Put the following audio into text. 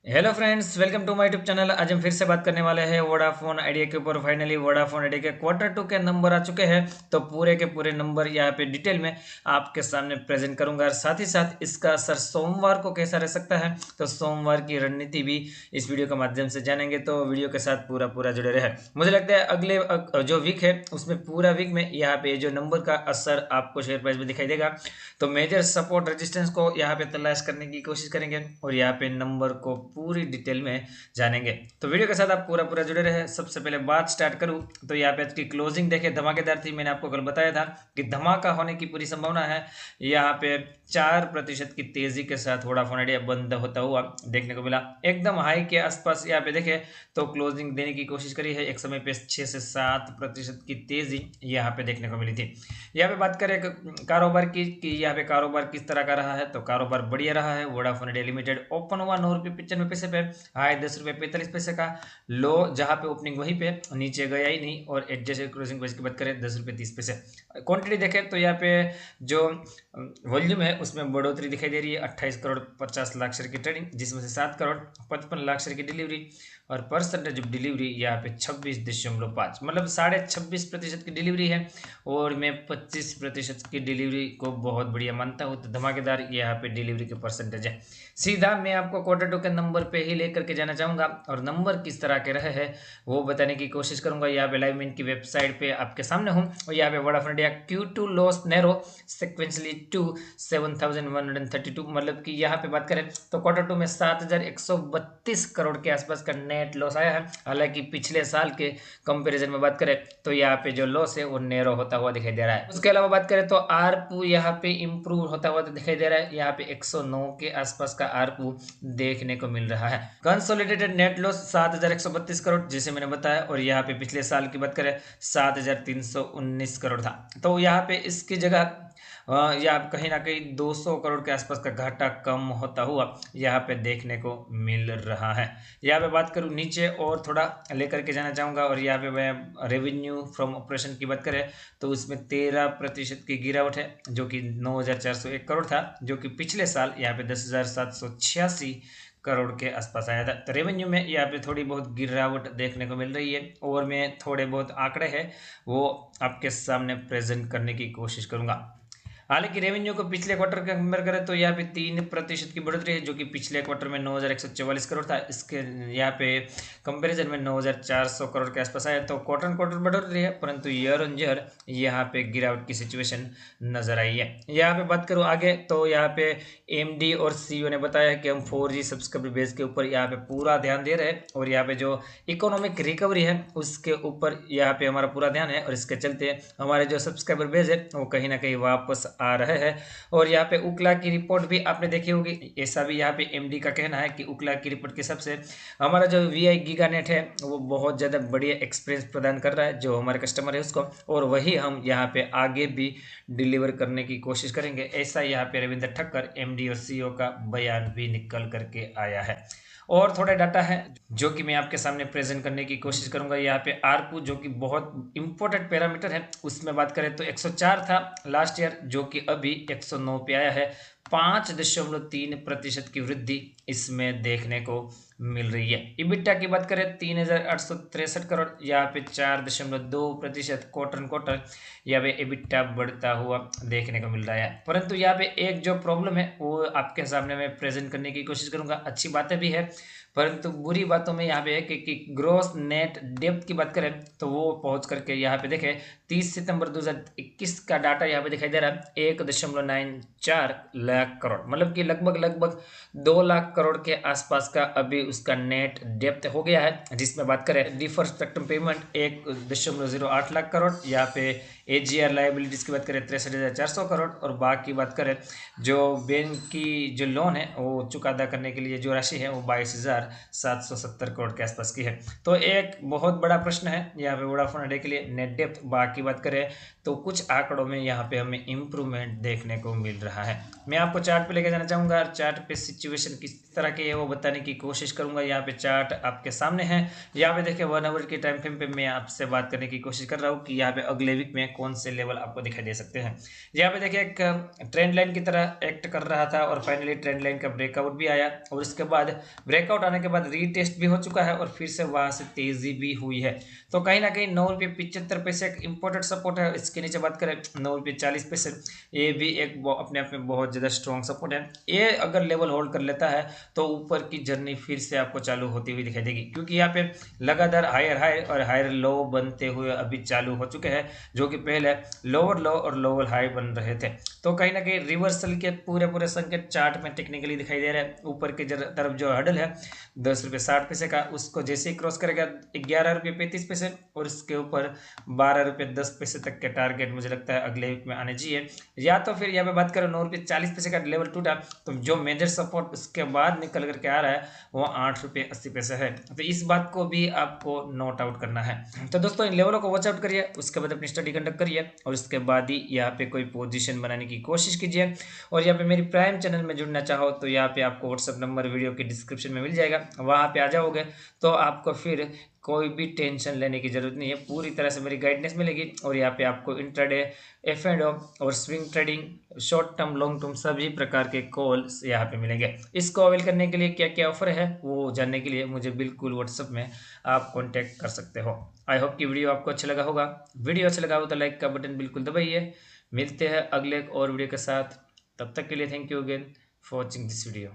Hello friends, welcome to my YouTube channel. आज हम फिर से बात करने वाले हैं वोडाफोन आइडिया के ऊपर। फाइनली वोडाफोन आइडिया के क्वार्टर 2 के नंबर आ चुके हैं, तो पूरे के पूरे नंबर यहाँ पे डिटेल में आपके सामने प्रेजेंट करूंगा। और साथ ही साथ इसका असर सोमवार को कैसा रह सकता है, तो सोमवार की रणनीति भी इस वीडियो के माध्यम से जानेंगे। तो वीडियो के साथ पूरा पूरा जुड़े रहे। मुझे लगता है अगले जो वीक है उसमें पूरा वीक में यहाँ पे जो नंबर का असर आपको शेयर प्राइस में दिखाई देगा। तो मेजर सपोर्ट रेजिस्टेंस को यहाँ पे तलाश करने की कोशिश करेंगे और यहाँ पे नंबर को पूरी डिटेल में जानेंगे। तो वीडियो के साथ आप पूरा पूरा जुड़े रहे। सबसे पहले बात स्टार्ट करूं तो यहाँ पे आज की क्लोजिंग देखे धमाकेदार थी। मैंने आपको कल बताया था कि धमाका होने की पूरी संभावना है। यहाँ पे 4% की तेजी के साथ वोडाफोन आइडिया बंद होता हुआ देखने को मिला। एकदम हाई के आसपास यहाँ पे देखे तो क्लोजिंग देने की कोशिश करी है। एक समय पे 6 से 7% की तेजी यहाँ पे देखने को मिली थी। यहाँ पे बात करें कारोबार की कि यहाँ पे कारोबार किस तरह का रहा है, तो कारोबार बढ़िया रहा है। वोडाफोन आइडिया लिमिटेड ओपन हुआ 9 रुपये 95 पैसे पे, हाई 10 रुपये 45 पैसे का, लो जहाँ पे ओपनिंग वहीं पे, नीचे गया ही नहीं। और एडजस्टेड क्लोजिंग प्राइस की बात करें 10 रुपये 30 पैसे। क्वांटिटी देखें तो यहाँ पे जो वॉल्यूम है उसमें बढ़ोतरी दिखाई दे रही है। 28 करोड़ 50 लाख शेयर की ट्रेडिंग, जिसमें से 7 करोड़ 55 लाख शेयर की डिलीवरी और परसेंटेज ऑफ डिलीवरी यहाँ पे 26.5, मतलब 26.5% की डिलीवरी है। और मैं 25% की डिलीवरी को बहुत बढ़िया मानता हूँ। तो धमाकेदार यहाँ पे डिलीवरी के परसेंटेज है। सीधा मैं आपको क्वार्टर 2 के नंबर पे ही लेकर के जाना चाहूँगा और नंबर किस तरह के रहे हैं वो बताने की कोशिश करूँगा। यहाँ पे लाइव मिनट की वेबसाइट पे आपके सामने हूँ और यहाँ पे Vodafone India Q2 loss narrow sequentially to 7132, मतलब कि यहाँ पे बात करें तो क्वार्टर 2 में 7132 करोड़ के आसपास का नेट लॉस आया है। हालांकि पिछले साल के कंपैरिजन में बात करें तो यहाँ पे जो लॉस है वो नैरो होता हुआ दिखाई दे रहा है। उसके अलावा बात करें तो आरपू यहाँ पे इंप्रूव होता हुआ तो दिखाई दे रहा है। यहाँ पे 109 के आसपास का आरपू देखने को मिल रहा है। कंसोलिडेटेड नेट लॉस 7132 करोड़ जिसे मैंने बताया, और यहाँ पे पिछले साल की बात करें 7319 करोड़ था। तो यहाँ पे इसकी जगह या कहीं ना कहीं 200 करोड़ के आसपास का घाटा कम होता हुआ यहाँ पे देखने को मिल रहा है। यहाँ पे बात करूँ नीचे और थोड़ा लेकर के जाना चाहूँगा, और यहाँ पे मैं रेवेन्यू फ्रॉम ऑपरेशन की बात करें तो उसमें 13% की गिरावट है, जो कि 9401 करोड़ था, जो कि पिछले साल यहाँ पे 10,786 करोड़ के आसपास आया था। तो रेवेन्यू में यहाँ पे थोड़ी बहुत गिरावट देखने को मिल रही है और मैं थोड़े बहुत आंकड़े हैं वो आपके सामने प्रेजेंट करने की कोशिश करूंगा। हालांकि रेवेन्यू को पिछले क्वार्टर का कंपेयर करें तो यहाँ पे 3% की बढ़ोतरी है, जो कि पिछले क्वार्टर में 9144 करोड़ था। इसके यहाँ पे कंपैरिजन में 9400 करोड़ के आसपास आया। तो क्वार्टर बढ़ोतरी है, परंतु ईयर ऑन ईयर यहाँ पे गिरावट की सिचुएशन नजर आई है। यहाँ पे बात करूँ आगे तो यहाँ पे एमडी और सीईओ ने बताया कि हम 4G सब्सक्राइबर बेस के ऊपर यहाँ पे पूरा ध्यान दे रहे हैं और यहाँ पे जो इकोनॉमिक रिकवरी है उसके ऊपर यहाँ पे हमारा पूरा ध्यान है, और इसके चलते हमारे जो सब्सक्राइबर बेस है वो कहीं ना कहीं वापस आ रहे हैं। और यहाँ पे उकला की रिपोर्ट भी आपने देखी होगी। ऐसा भी यहाँ पे एमडी का कहना है कि उकला की रिपोर्ट के हिसाब से हमारा जो वीआई गीगा नेट है वो बहुत ज़्यादा बढ़िया एक्सपीरियंस प्रदान कर रहा है जो हमारे कस्टमर है उसको, और वही हम यहाँ पे आगे भी डिलीवर करने की कोशिश करेंगे। ऐसा यहाँ पे रविंद्र ठक्कर एमडी और सीईओ का बयान भी निकल करके आया है। और थोड़ा डाटा है जो कि मैं आपके सामने प्रेजेंट करने की कोशिश करूंगा। यहाँ पे आरपू जो कि बहुत इंपॉर्टेंट पैरामीटर है उसमें बात करें तो 104 था लास्ट ईयर, जो कि अभी 109 पे आया है। 5.3% की वृद्धि इसमें देखने को मिल रही है। इबिटा की बात करें 3863 करोड़, यहाँ पे 4.2% क्वार्टर यहाँ पे इबिटा बढ़ता हुआ देखने को मिल रहा है। परंतु यहाँ पे एक जो प्रॉब्लम है वो आपके सामने मैं प्रेजेंट करने की कोशिश करूंगा। अच्छी बातें भी है परंतु बुरी बातों में यहाँ पे है कि ग्रोस नेट डेप्थ की बात करें तो वो पहुंच करके यहाँ पे देखें 30 सितंबर 2021 का डाटा यहाँ पे दिखाई दे रहा है 1.94 लाख करोड़, मतलब कि लगभग 2 लाख करोड़ के आसपास का अभी उसका नेट डेप्थ हो गया है। जिसमें बात करें differ spectrum payment 1.08 lakh crore, यहाँ पे एजीआर लाइबिलिटीज की बात करें 63,400 करोड़, और बाकी बात करें जो बैंक की जो लोन है वो चुकादा करने के लिए जो राशि है वो 22,770 करोड़ के आसपास की है। तो एक बहुत बड़ा प्रश्न है यहाँ पे वोडाफोन आइडिया के लिए नेट डेप्थ। बाकी बात करें तो कुछ आंकड़ों में यहाँ पे हमें इम्प्रूवमेंट देखने को मिल रहा है। मैं आपको चार्ट पे लेके जाना चाहूँगा। चार्ट पे सिचुएशन किस तरह की है वो बताने की कोशिश करूँगा। यहाँ पे चार्ट आपके सामने है। यहाँ पे देखिए 1 आवर के टाइम फ्रेम पे मैं आपसे बात करने की कोशिश कर रहा हूँ कि यहाँ पे अगले वीक में में कौन से लेवल आपको दिखाई दे सकते हैं। यहाँ पे देखिए एक ट्रेंड लाइन की तरह एक्ट कर रहा था और फाइनली ट्रेंड लाइन का ब्रेकआउट भी आया और उसके बाद ब्रेकआउट आने के बाद रीटेस्ट भी हो चुका है और फिर से वहां से तेजी भी हुई है। तो कहीं ना कहीं 9 रुपये 75 पैसे एक इंपॉर्टेंट सपोर्ट है। इसके नीचे बात करें 9 रुपये 40 पैसे, ये भी एक अपने आप में बहुत ज़्यादा स्ट्रॉन्ग सपोर्ट है। ये अगर लेवल होल्ड कर लेता है तो ऊपर की जर्नी फिर से आपको चालू होती हुई दिखाई देगी, क्योंकि यहाँ पे लगातार हायर हाई और हायर लो बनते हुए अभी चालू हो चुके हैं, जो कि पहले लोअर लो और लोअर हाई बन रहे थे। तो कहीं ना कहीं रिवर्सल के पूरे पूरे संकेत चार्ट में टेक्निकली दिखाई दे रहे हैं। ऊपर की तरफ जो हडल है 10 रुपये 60 पैसे का, उसको जैसे ही क्रॉस करेगा 11 रुपये 35 पैसे और उसके ऊपर 12 रुपये 10 पैसे तक के टारगेट मुझे लगता है अगले वीक में आने चाहिए। या तो फिर यहाँ पे बात करें 9 रुपये 40 पैसे का लेवल टूटा तो जो मेजर सपोर्ट उसके बाद निकल करके आ रहा है वो 8 रुपये 80 पैसे है। तो इस बात को भी आपको नोट आउट करना है। तो दोस्तों इन लेवलों को वॉच आउट करिए, उसके बाद अपनी स्टडी कंडक्ट करिए और उसके बाद ही यहाँ पे कोई पोजीशन बनाने की कोशिश कीजिए। और यहाँ पे मेरी प्राइम चैनल में जुड़ना चाहो तो यहाँ पे आपको व्हाट्सअप नंबर वीडियो की डिस्क्रिप्शन में मिल जाएगा, वहाँ पे आ जाओगे तो आपको फिर कोई भी टेंशन लेने की जरूरत नहीं है, पूरी तरह से मेरी गाइडेंस मिलेगी। और यहाँ पे आपको इंट्राडे, F&O और swing trading, short term long term सभी प्रकार के कॉल्स यहाँ पे मिलेंगे। इसको अवेल करने के लिए क्या क्या ऑफर है वो जानने के लिए मुझे बिल्कुल व्हाट्सअप में आप कॉन्टेक्ट कर सकते हो। आई होप कि वीडियो आपको अच्छा लगा होगा। वीडियो अच्छा लगा हो तो लाइक का बटन बिल्कुल दबाइए। मिलते हैं अगले एक और वीडियो के साथ, तब तक के लिए thank you again for watching this video.